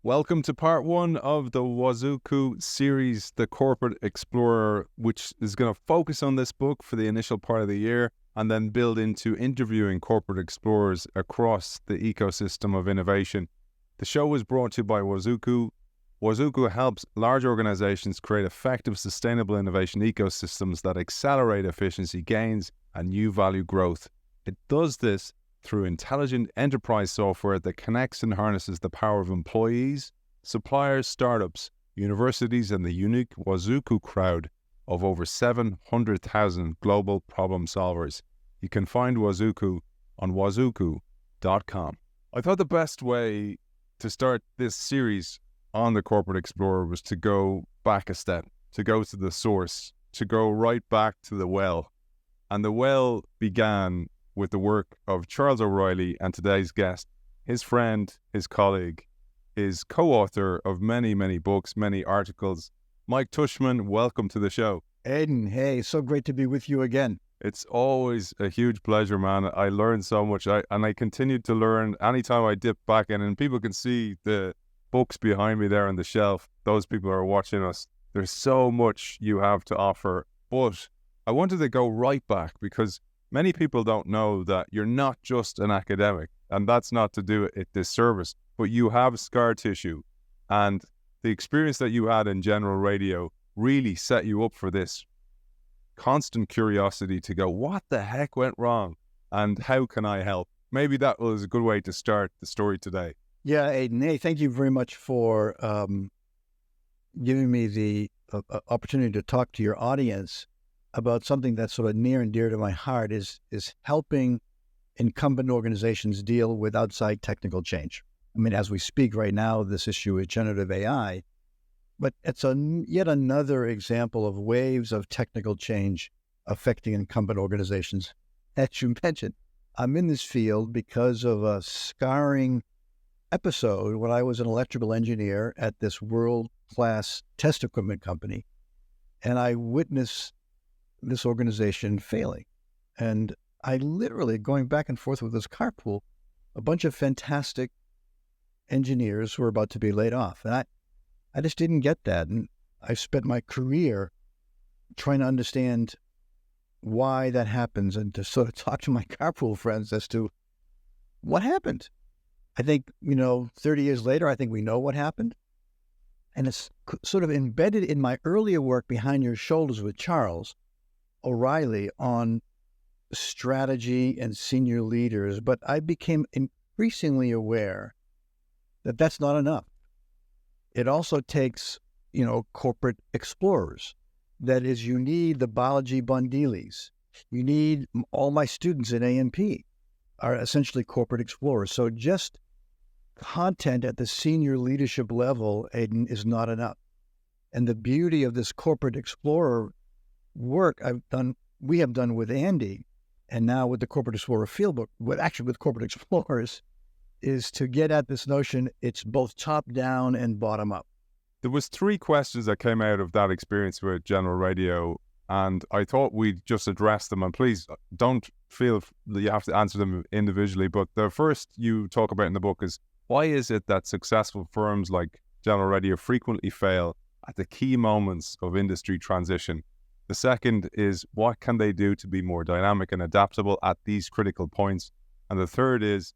Welcome to part one of the Wazuku series, the Corporate Explorer, which is going to focus on this book for the initial part of the year and then build into interviewing corporate explorers across the ecosystem of innovation. The show was brought to you by Wazuku. Wazuku helps large organizations create effective, sustainable innovation ecosystems that accelerate efficiency gains and new value growth. It does this through intelligent enterprise software that connects and harnesses the power of employees, suppliers, startups, universities, and the unique Wazuku crowd of over 700,000 global problem solvers. You can find Wazuku on wazuku.com. I thought the best way to start this series on the Corporate Explorer was to go back a step, to go to the source, to go right back to the well. And the well began with the work of Charles O'Reilly and today's guest, his friend, his colleague, his co-author of many, many books, many articles. Mike Tushman, welcome to the show. Aidan, hey, so great to be with you again. It's always a huge pleasure, man. I learned so much, and I continue to learn anytime I dip back in, and people can see the books behind me there on the shelf. Those people are watching us. There's so much you have to offer, but I wanted to go right back because many people don't know that you're not just an academic, and that's not to do it disservice, but you have scar tissue, and the experience that you had in general radio really set you up for this constant curiosity to go, what the heck went wrong, and how can I help? Maybe that was a good way to start the story today. Yeah, Aidan, hey, thank you very much for giving me the opportunity to talk to your audience about something that's sort of near and dear to my heart is helping incumbent organizations deal with outside technical change. I mean, as we speak right now, this issue is generative AI, but it's yet another example of waves of technical change affecting incumbent organizations. As you mentioned, I'm in this field because of a scarring episode when I was an electrical engineer at this world-class test equipment company, and I witnessed this organization failing. And I literally, going back and forth with this carpool, a bunch of fantastic engineers were about to be laid off. And I just didn't get that. And I spent my career trying to understand why that happens and to sort of talk to my carpool friends as to what happened. I think, 30 years later, I think we know what happened. And it's sort of embedded in my earlier work Behind Your Shoulders with Charles O'Reilly on strategy and senior leaders, but I became increasingly aware that that's not enough. It also takes, corporate explorers. That is, you need the Balaji Bundilis. You need all my students in A&P are essentially corporate explorers. So just content at the senior leadership level, Aidan, is not enough. And the beauty of this corporate explorer work we have done with Andy, and now with the Corporate Explorer Fieldbook, with Corporate Explorers, is to get at this notion it's both top down and bottom up. There was 3 questions that came out of that experience with General Radio, and I thought we'd just address them, and please don't feel that you have to answer them individually, but the first you talk about in the book is, why is it that successful firms like General Radio frequently fail at the key moments of industry transition? The second is, what can they do to be more dynamic and adaptable at these critical points? And the third is,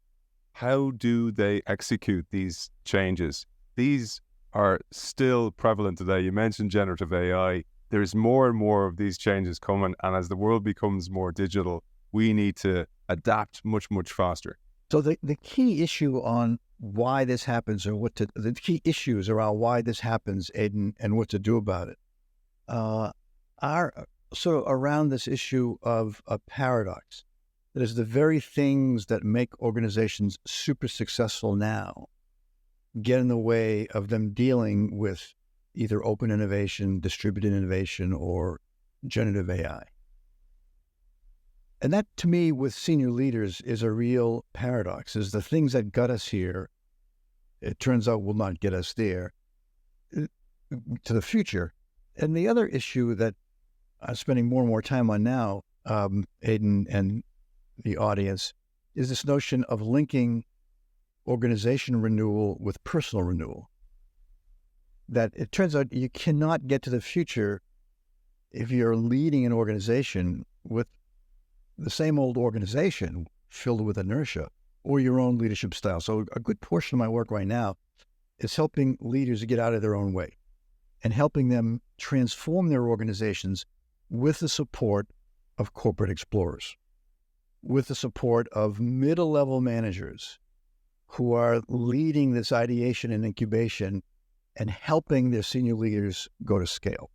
how do they execute these changes? These are still prevalent today. You mentioned generative AI. There's more and more of these changes coming. And as the world becomes more digital, we need to adapt much, much faster. So the key issue on why this happens, or the key issues around why this happens, Aidan, and what to do about it, are sort of around this issue of a paradox. That is, the very things that make organizations super successful now get in the way of them dealing with either open innovation, distributed innovation, or generative AI. And that, to me, with senior leaders, is a real paradox, is the things that got us here, it turns out will not get us there to the future. And the other issue that I'm spending more and more time on now, Aidan and the audience, is this notion of linking organization renewal with personal renewal. that it turns out you cannot get to the future if you're leading an organization with the same old organization filled with inertia or your own leadership style. So a good portion of my work right now is helping leaders to get out of their own way and helping them transform their organizations with the support of corporate explorers, with the support of middle-level managers who are leading this ideation and incubation and helping their senior leaders go to scale.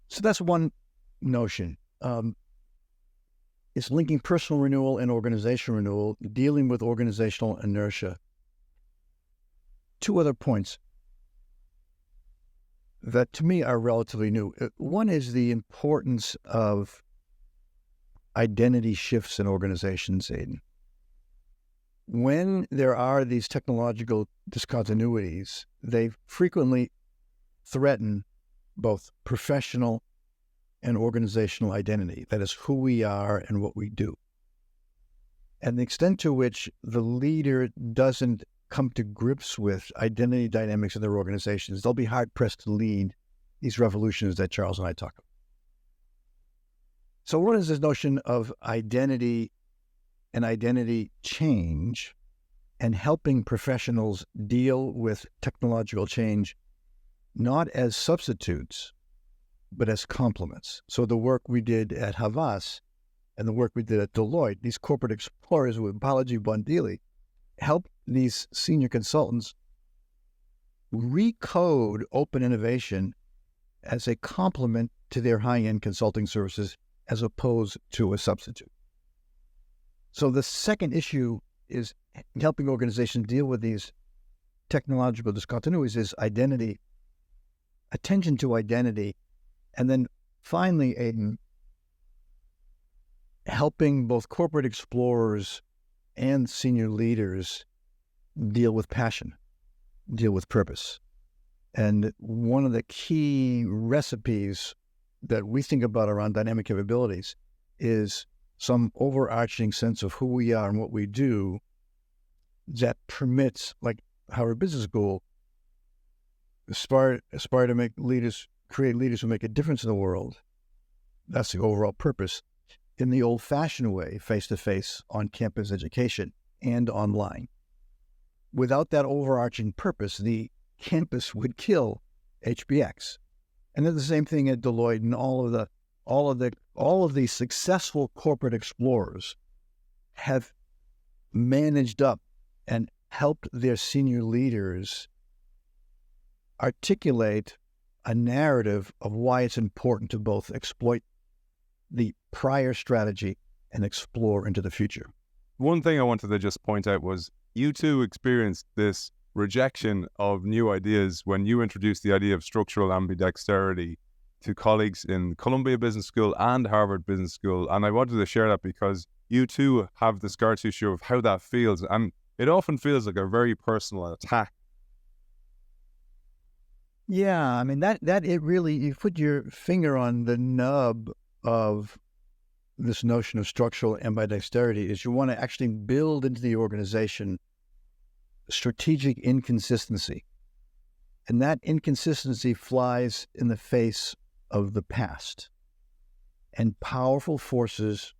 So that's one notion. It's linking personal renewal and organizational renewal, dealing with organizational inertia. Two other points that to me are relatively new. One is the importance of identity shifts in organizations, Aidan. When there are these technological discontinuities, they frequently threaten both professional and organizational identity. That is who we are and what we do. And the extent to which the leader doesn't come to grips with identity dynamics in their organizations, they'll be hard-pressed to lead these revolutions that Charles and I talk about. So what is this notion of identity and identity change and helping professionals deal with technological change not as substitutes, but as complements? So the work we did at Havas and the work we did at Deloitte, these corporate explorers with Balaji Bandili, help these senior consultants recode open innovation as a complement to their high-end consulting services as opposed to a substitute. So the second issue is helping organizations deal with these technological discontinuities is identity, attention to identity, and then finally, Aidan, helping both corporate explorers and senior leaders deal with passion, deal with purpose. And one of the key recipes that we think about around dynamic capabilities is some overarching sense of who we are and what we do that permits, like Harvard Business School, aspire to make leaders, create leaders who make a difference in the world. That's the overall purpose. In the old-fashioned way, face-to-face, on-campus education, and online. Without that overarching purpose, the campus would kill HBX. And then the same thing at Deloitte and all of the successful corporate explorers have managed up and helped their senior leaders articulate a narrative of why it's important to both exploit the prior strategy and explore into the future. One thing I wanted to just point out was you two experienced this rejection of new ideas when you introduced the idea of structural ambidexterity to colleagues in Columbia Business School and Harvard Business School. And I wanted to share that because you too have the scar tissue of how that feels. And it often feels like a very personal attack. Yeah, I mean, that it really, you put your finger on the nub of this notion of structural ambidexterity is you want to actually build into the organization strategic inconsistency. And that inconsistency flies in the face of the past. And powerful forces,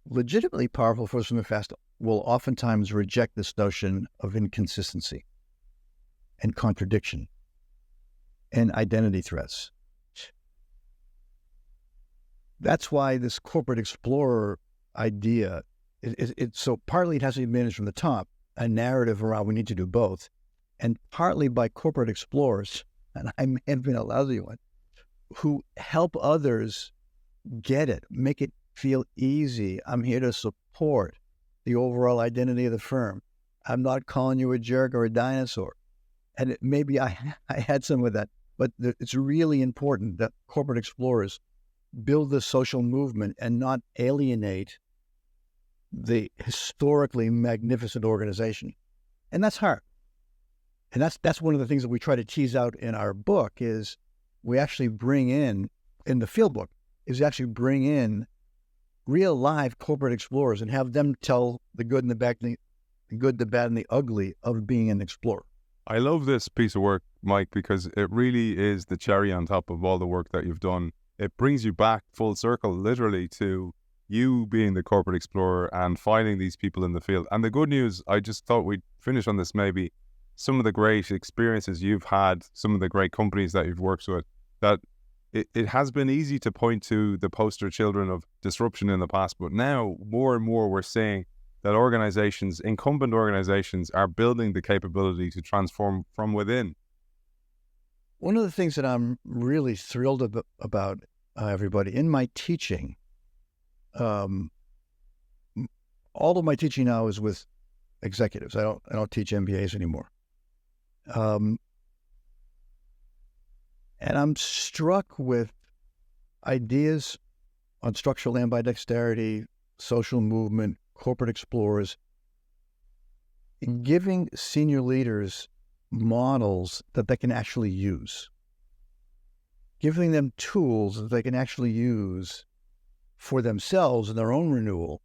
legitimately powerful forces from the past, will oftentimes reject this notion of inconsistency and contradiction and identity threats. That's why this corporate explorer idea, so partly it has to be managed from the top, a narrative around we need to do both, and partly by corporate explorers, and I may have been a lousy one, who help others get it, make it feel easy. I'm here to support the overall identity of the firm. I'm not calling you a jerk or a dinosaur. And maybe I had some of that, but it's really important that corporate explorers build the social movement and not alienate the historically magnificent organization. And that's hard. And that's one of the things that we try to tease out in our book is we actually bring in the Fieldbook, is actually bring in real live corporate explorers and have them tell the good and the bad, the good, the bad, and the ugly of being an explorer. I love this piece of work, Mike, because it really is the cherry on top of all the work that you've done. It brings you back full circle, literally, to you being the corporate explorer and finding these people in the field. And the good news, I just thought we'd finish on this maybe, some of the great experiences you've had, some of the great companies that you've worked with, that it has been easy to point to the poster children of disruption in the past, but now more and more we're seeing that organizations, incumbent organizations, are building the capability to transform from within. One of the things that I'm really thrilled about, everybody, in my teaching, all of my teaching now is with executives. I don't teach MBAs anymore. And I'm struck with ideas on structural ambidexterity, social movement, corporate explorers, giving senior leaders models that they can actually use, giving them tools that they can actually use for themselves in their own renewal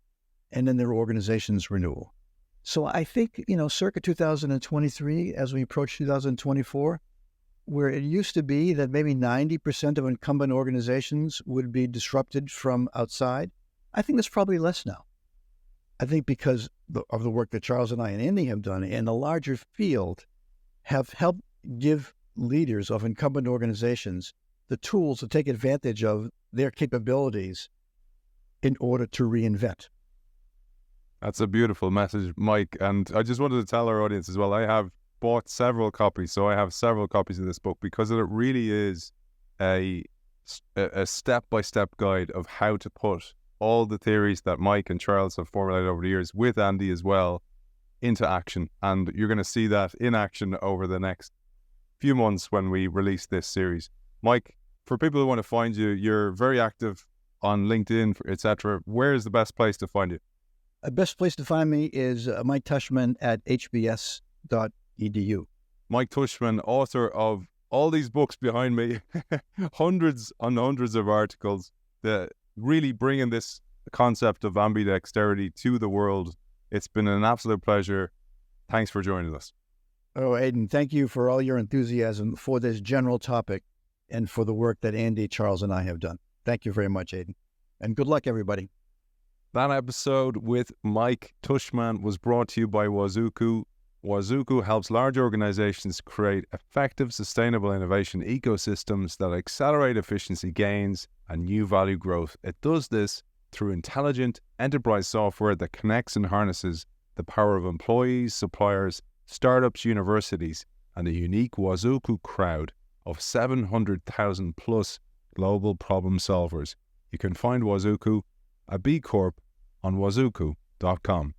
and in their organization's renewal. So I think, circa 2023, as we approach 2024, where it used to be that maybe 90% of incumbent organizations would be disrupted from outside, I think that's probably less now. I think because of the work that Charles and I and Andy have done in the larger field have helped give leaders of incumbent organizations the tools to take advantage of their capabilities in order to reinvent. That's a beautiful message, Mike. And I just wanted to tell our audience as well, I have bought several copies. So I have several copies of this book because it really is a step-by-step guide of how to put all the theories that Mike and Charles have formulated over the years, with Andy as well, into action. And you're going to see that in action over the next few months when we release this series. Mike, for people who want to find you, you're very active on LinkedIn, etc. Where is the best place to find you? The best place to find me is Mike Tushman at hbs.edu. Mike Tushman, author of all these books behind me, hundreds and hundreds of articles, that really bringing this concept of ambidexterity to the world. It's been an absolute pleasure. Thanks for joining us. Oh, Aidan, thank you for all your enthusiasm for this general topic and for the work that Andy, Charles, and I have done. Thank you very much, Aidan. And good luck, everybody. That episode with Mike Tushman was brought to you by Wazuku. Wazuku helps large organizations create effective, sustainable innovation ecosystems that accelerate efficiency gains and new value growth. It does this through intelligent enterprise software that connects and harnesses the power of employees, suppliers, startups, universities, and a unique Wazuku crowd of 700,000 plus global problem solvers. You can find Wazuku, a B Corp, on wazuku.com.